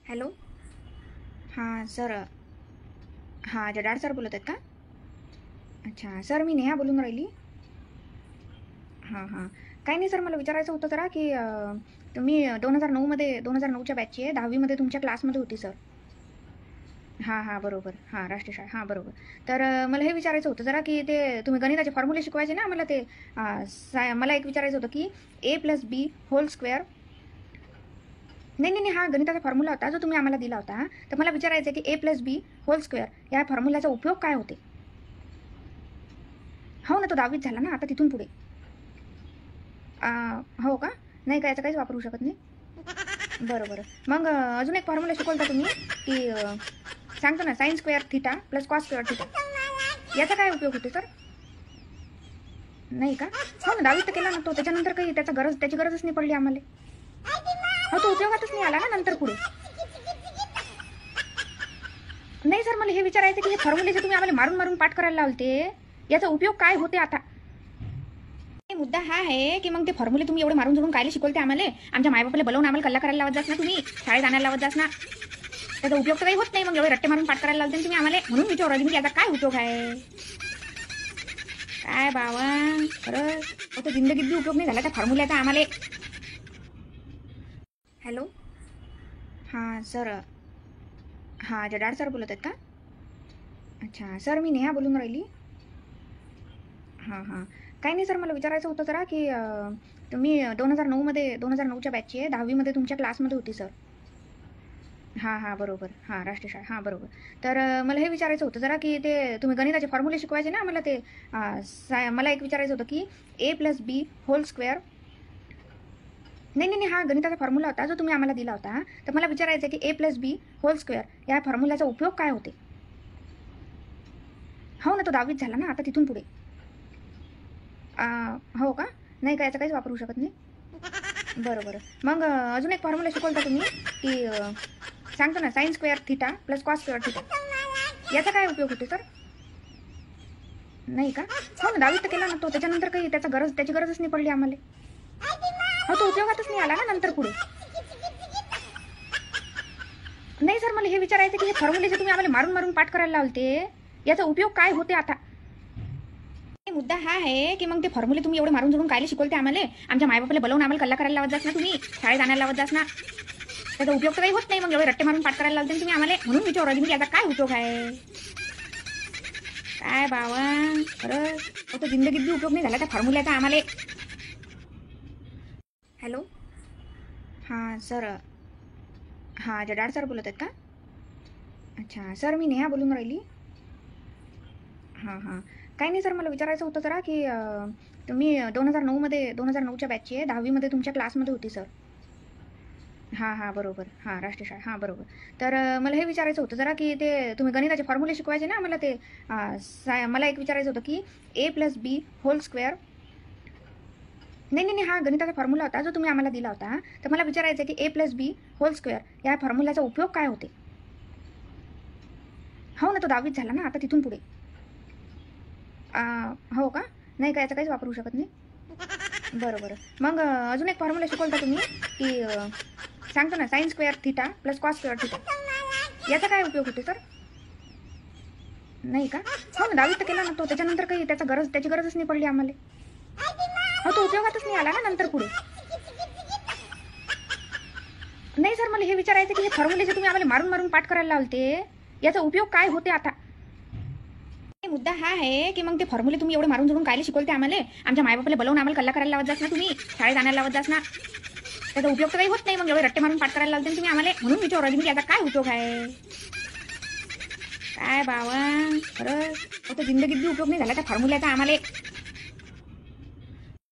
Hello. हां sir. हां जडाड sir बोलत आहेत का? अच्छा सर, मी नेहा बोलून राहिली. हां हां. काही नाही सर, मला विचारायचं होतं जरा की तुम्ही 2009मध्ये 2009च्या बॅचची आहे, 10वीमध्ये तुमच्या क्लासमध्ये होती सर. हां हां बरोबर. हां राष्ट्रीय शाळा, हां बरोबर. तर मला हे विचारायचं होतं जरा की ते तुम्ही गणिताचे फॉर्म्युले शिकवायचे ना मला, ते मला एक विचारायचं होतं की a+b² नाही नाही नाही, हा गणिताचा फॉर्म्युला होता जो तुम्ही आम्हाला दिला होता. तर मला विचारायचं आहे की a+b² या फॉर्म्युल्याचा उपयोग काय होते? हो ना, तो 10वीत झाला ना, आता तिथून पुढे. हो का? नाही का, याचं काहीच वापरू शकत नाही? बरं बरं. मग अजून एक फॉर्म्युला शिकवल का तुम्ही की सांगतो ना, sin² + cos². याचा काय उपयोग होते सर? नाही का? हो ना, 10वीत तर केला ना तो, त्याच्यानंतर काही त्याची गरजच नाही पडली आम्हाला. हो, तो उपयोगातच नाही आला ना नंतर पुढे. नाही सर, मला हे विचारायचं की हे फॉर्म्युले जे तुम्ही आम्हाला मारून मारून पाठ करायला लावते, याचा उपयोग काय होते आता? मुद्दा हा आहे की मग ते फॉर्म्युले तुम्ही एवढे मारून जोडून कायले शिकवते आम्हाला? आमच्या मायबापाला बोलवून आम्हाला कल्ला करायला लावत जास ना तुम्ही, शाळेत आणायला लावत जास ना. त्याचा उपयोग तर काही होत नाही, मग एवढे रट्टे मारून पाठ करायला लावते तुम्ही आम्हाला, म्हणून विचारू राहिली मी, याचा काय उपयोग आहे? काय बाबा, खरंच तो जिंदगीत बी उपयोग नाही झाला त्या फॉर्म्युल्याचा आम्हाला. हॅलो. हां सर. हां जडाड सर बोलत आहेत का? अच्छा सर, मी नेहा बोलून राहिली. हां हां. काही नाही सर, मला विचारायचं होतं जरा की तुम्ही 2009च्या बॅचची आहे, 10वीमध्ये तुमच्या क्लासमध्ये होती सर. हां हां बरोबर. हां राष्ट्रीय शाळा, हां बरोबर. तर मला हे विचारायचं होतं जरा की ते तुम्ही गणिताचे फॉर्म्युले शिकवायचे ना मला, ते मला एक विचारायचं होतं की a+b² नाही नाही नाही, हा गणिताचा फॉर्म्युला होता जो तुम्ही आम्हाला दिला होता. तर मला विचारायचं आहे की a+b² या फॉर्म्युल्याचा उपयोग काय होते? हो ना, तो 10वीत झाला ना, आता तिथून पुढे. हो का? नाही का, याचं काहीच वापरू शकत नाही? बरं बरं. मग अजून एक फॉर्म्युला शिकवल का तुम्ही की सांगतो ना, sin² + cos². याचा काय उपयोग होते सर? नाही का? हो ना, 10वीत तर केला ना तो, त्याच्यानंतर काही त्याची गरजच नाही पडली आम्हाला. हो, तो उपयोगातच नाही आला ना नंतर पुढे. नाही सर, मला हे विचारायचं की हे फॉर्म्युले जे तुम्ही आम्हाला मारून मारून पाठ करायला लावते, याचा उपयोग काय होते आता? मुद्दा हा आहे की मग ते फॉर्म्युले तुम्ही एवढे मारून जोडून कायले शिकवते आम्हाला? आमच्या मायबापाला बोलवून आम्हाला कल्ला करायला लावत जास ना तुम्ही, शाळेत आणायला लावत जास ना. त्याचा उपयोग तर काही होत नाही, मग एवढे रट्टे मारून पाठ करायला लावते तुम्ही आम्हाला, म्हणून विचारू राहिली मी, याचा काय उपयोग आहे? काय बाबा, खरंच तो जिंदगीत बी उपयोग नाही झाला त्या फॉर्म्युल्याचा आम्हाला. हॅलो. हां सर. हां जडाड सर बोलत आहेत का? अच्छा सर, मी नेहा बोलून राहिली. हां हां. काही नाही सर, मला विचारायचं होतं जरा की तुम्ही 2009च्या बॅचची आहे, 10वीमध्ये तुमच्या क्लासमध्ये होती सर. हां हां बरोबर. हां राष्ट्रीय शाळा, हां बरोबर. तर मला हे विचारायचं होतं जरा की ते तुम्ही गणिताचे फॉर्म्युले शिकवायचे ना मला, ते मला एक विचारायचं होतं की a+b² नाही नाही नाही, हा गणिताचा फॉर्म्युला होता जो तुम्ही आम्हाला दिला होता. तर मला विचारायचं आहे की a+b² या फॉर्म्युल्याचा उपयोग काय होते? हो ना, तो 10वीत झाला ना, आता तिथून पुढे. हो का? नाही का, याचं काहीच वापरू शकत नाही? बरं बरं. मग अजून एक फॉर्म्युला शिकवल का तुम्ही की सांगतो ना, sin² + cos². याचा काय उपयोग होते सर? नाही का? हो ना, 10वीत तर केला ना तो, त्याच्यानंतर काही त्याची गरजच नाही पडली आम्हाला. हो, तो उपयोगातच नाही आला ना नंतर पुढे. नाही सर, मला हे विचारायचं की हे फॉर्म्युले जे तुम्ही आम्हाला मारून मारून पाठ करायला लावते, याचा उपयोग काय होते आता? मुद्दा हा आहे की मग ते फॉर्म्युले तुम्ही एवढे मारून जोडून कायले शिकवते आम्हाला? आमच्या मायबापाला बोलवून आम्हाला कल्ला करायला लावत जास ना तुम्ही, शाळेत आणायला लावत जास ना. त्याचा उपयोग तर काही होत नाही, मग एवढे रट्टे मारून पाठ करायला लावते तुम्ही आम्हाला, म्हणून विचारू राहिली मी, याचा काय उपयोग आहे? काय बाबा, खरंच तो जिंदगीत बी उपयोग नाही झाला त्या फॉर्म्युल्याचा आम्हाला.